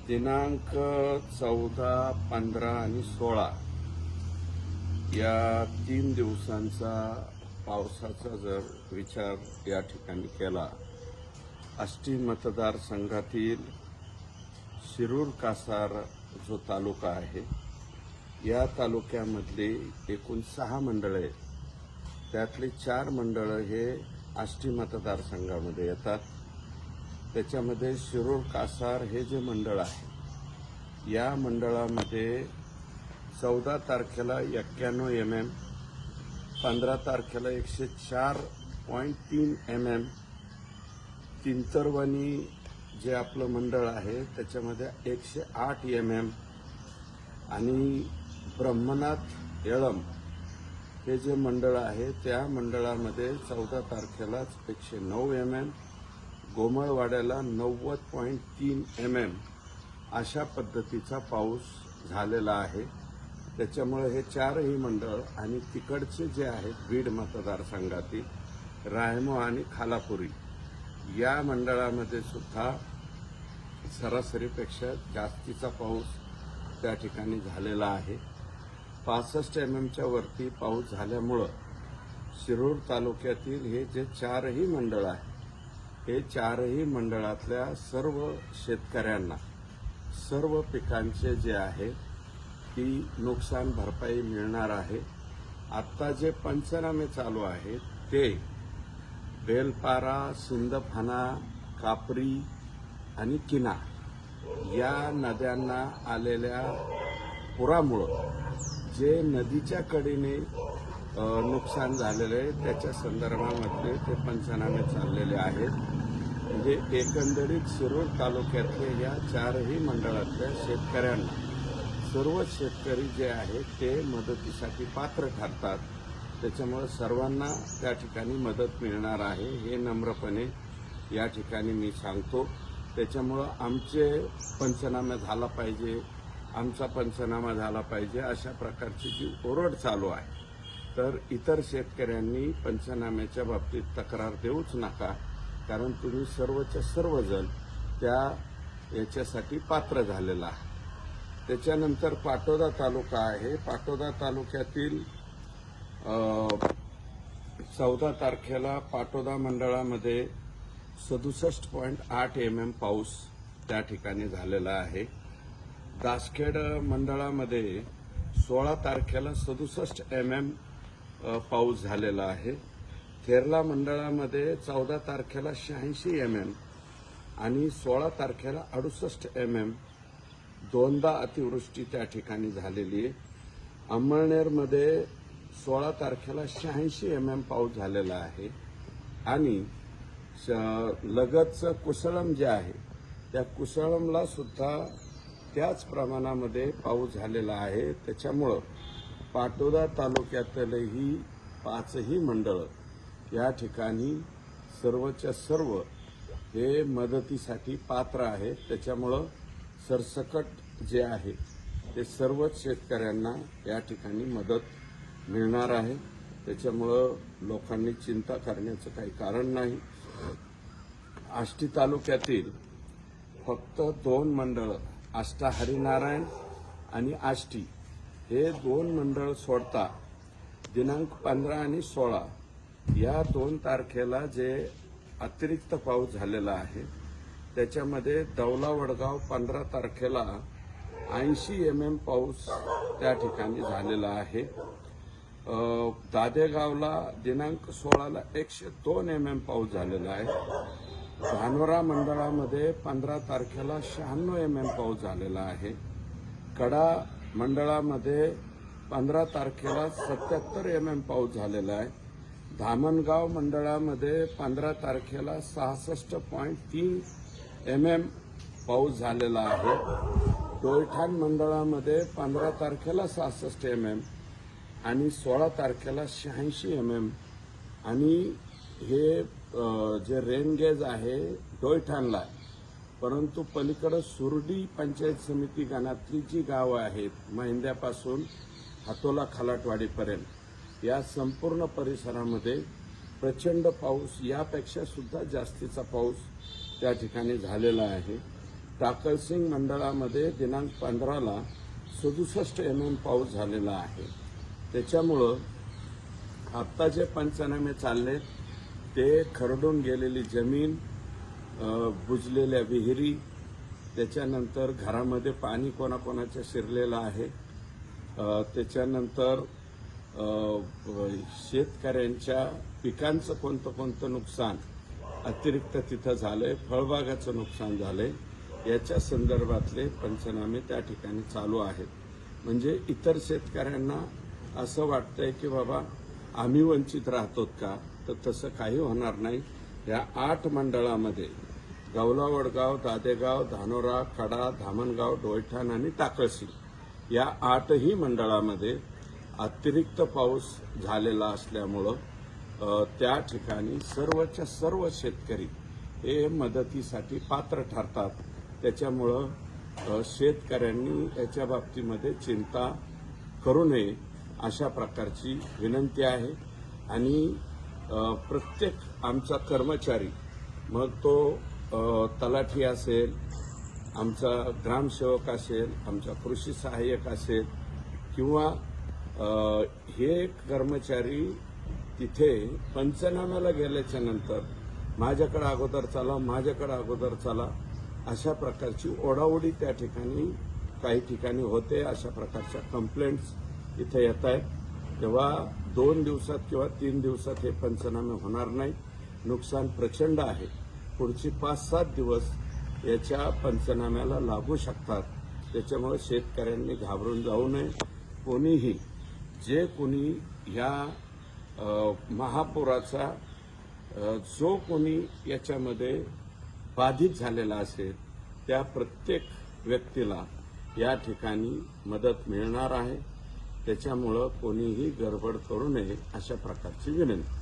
दिनांक 14, 15 आणि 16 या 3 दिवसांचा पावसाचा जर विचार या ठिकाणी केला, आष्टी मतदारसंघातील शिरूर कासार जो तालुका आहे, या तालुक्यामधली एकूण 6 मंडळे आहेत. त्यातली 4 मंडळं हे आष्टी मतदारसंघामध्ये येतात. त्याच्यामध्ये शिरूर कासार हे जे मंडळ आहे, या मंडळामध्ये 14 तारखेला 91 mm, 15 तारखेला 104.3 mm, तिंतरवणी जे आपलं मंडळ आहे त्याच्यामध्ये 108 mm आणि ब्रह्मनाथ येळम हे जे मंडळ आहे त्या मंडळामध्ये 14 तारखेलाच 109 mm, गोमळवाड्याला 90.3 mm अशा पद्धतीचा पाऊस झालेला आहे. त्याच्यामुळे हे 4ही मंडळ आणि तिकडचे जे आहेत बीड मतदारसंघातील रायमो आणि खालापुरी या मंडळामध्ये सुद्धा सरासरीपेक्षा जास्तीचा पाऊस त्या ठिकाणी झालेला आहे. 65 mmच्या वरती पाऊस झाल्यामुळं शिरूर तालुक्यातील हे जे 4ही मंडळ आहे, हे 4ही मंडळातल्या सर्व शेतकऱ्यांना सर्व पिकांचे जे आहे ती नुकसान भरपाई मिळणार आहे. आत्ता जे पंचनामे चालू आहेत ते बेलपारा, सिंदफाना, कापरी आणि किना या नद्यांना आलेल्या पुरामुळं जे नदीच्या कडेने नुकसान झालेलं आहे त्याच्या संदर्भामध्ये ते पंचनामे चाललेले आहेत. म्हणजे एकंदरीत शिरूर तालुक्यातल्या या 4ही मंडळातल्या शेतकऱ्यांना सर्व शेतकरी जे आहेत ते मदतीसाठी पात्र ठरतात. त्याच्यामुळे सर्वांना त्या ठिकाणी मदत मिळणार आहे हे नम्रपणे या ठिकाणी मी सांगतो. त्याच्यामुळं आमचे पंचनामा झाला पाहिजे, आमचा पंचनामा झाला पाहिजे अशा प्रकारची जी ओरड चालू आहे, तर इतर शेतकऱ्यांनी पंचनाम्याच्या बाबतीत तक्रार देऊच नका, कारण तुम्ही सर्वच्या सर्वजण त्या याच्यासाठी पात्र झालेला आहे. त्याच्यानंतर पाटोदा तालुका आहे. पाटोदा तालुक्यातील 14 तारखेला पाटोदा मंडळामध्ये 67.8 mm पाऊस त्या ठिकाणी झालेला आहे. दासखेड मंडळामध्ये 16 तारखेला 67 mm पाऊस झालेला आहे. थेरला मंडळामध्ये 14 तारखेला 86 mm आणि 16 तारखेला 68 mm दोनदा अतिवृष्टी त्या ठिकाणी झालेली आहे. अंमळनेरमध्ये 16 तारखेला 86 mm पाऊस झालेला आहे आणि लगतचं कुसळम जे आहे त्या कुसळमला सुद्धा त्याच प्रमाणामध्ये पाऊस झालेला आहे. त्याच्यामुळं पाटोदा तालुक्यातलंही 5ही मंडळं या ठिकाणी सर्वच्या सर्व हे मदतीसाठी पात्र आहेत. त्याच्यामुळं सरसकट जे आहे ते सर्वच शेतकऱ्यांना या ठिकाणी मदत मिळणार आहे. त्याच्यामुळं लोकांनी चिंता करण्याचं काही कारण नाही. आष्टी तालुक्यातील फक्त 2 मंडळं आष्टा हरिनारायण आणि आष्टी हे 2 मंडळ सोडता दिनांक 15 आणि 16 या 2 तारखेला जे अतिरिक्त पाऊस झालेला आहे त्याच्यामध्ये दौला वडगाव 15 तारखेला 80 mm पाऊस त्या ठिकाणी झालेला आहे. दादेगावला दिनांक 16ला 102 mm पाऊस झालेला आहे. धानोरा मंडळामध्ये 15 तारखेला 96 mm पाऊस झालेला आहे. कडा मंडळामध्ये 15 तारखेला 77 mm पाऊस झालेला आहे. धामणगाव मंडळामध्ये 15 तारखेला 66.3 mm पाऊस झालेला आहे. डोयठाण मंडळामध्ये 15 तारखेला 66 mm आणि 16 तारखेला 86 mm आणि हे जे रेनगेज आहे डोयठाणला आहे. परंतु पलीकडे सुरडी पंचायत समिती गणातली जी गावं आहेत महिंद्यापासून हातोला खलाटवाडीपर्यंत या संपूर्ण परिसरामध्ये प्रचंड पाऊस, यापेक्षा सुद्धा जास्तीचा पाऊस त्या ठिकाणी झालेला आहे. टाकळसिंग मंडळामध्ये दिनांक 15ला 67 mm पाऊस झालेला आहे. त्याच्यामुळं आत्ता जे पंचनामे चालले ते खरडून गेलेली जमीन, बुजलेल्या विहिरी, त्याच्यानंतर घरामध्ये पाणी कोणाकोणाच्या शिरलेलं आहे, त्याच्यानंतर शेतकऱ्यांच्या पिकांचं कोणतं नुकसान अतिरिक्त तिथं झालंय, फळबागाचं नुकसान झालंय, याच्या संदर्भातले पंचनामे त्या ठिकाणी चालू आहेत. म्हणजे इतर शेतकऱ्यांना असं वाटतंय की बाबा आम्ही वंचित राहतो का, तर तसं काही होणार नाही. या 8 मंडळामध्ये गवला, वडगाव, दादेगाव, धानोरा, कडा, धामणगाव, डोयठाण आणि टाकळसिंग या 8ही मंडळामध्ये अतिरिक्त पाऊस झालेला असल्यामुळं त्या ठिकाणी सर्वच्या सर्व शेतकरी हे मदतीसाठी पात्र ठरतात. त्याच्यामुळं शेतकऱ्यांनी याच्या बाबतीमध्ये चिंता करू नये अशा प्रकारची विनंती आहे. आणि प्रत्येक आमचा कर्मचारी, मग तो तलाठी असेल, आमचा ग्रामसेवक असेल, आमचा कृषी सहाय्यक असेल किंवा हे कर्मचारी तिथे पंचनाम्याला गेल्याच्या नंतर माझ्याकडे अगोदर चला अशा प्रकारची ओढाओढी त्या ठिकाणी काही ठिकाणी होते. अशा प्रकारच्या कंप्लेंट्स इथे येत आहेत. तेव्हा 2 दिवसात किंवा 3 दिवसात हे पंचनामे होणार नाही. नुकसान प्रचंड आहे. पुढची 5-7 दिवस याच्या पंचनाम्याला लागू शकतात. त्याच्यामुळे शेतकऱ्यांनी घाबरून जाऊ नये. कोणीही जे कोणी या महापुराचा जो कोणी याच्यामध्ये बाधित झालेला असेल त्या प्रत्येक व्यक्तीला या ठिकाणी मदत मिळणार आहे. त्याच्यामुळं कोणीही गडबड करू नये अशा प्रकारची विनंती.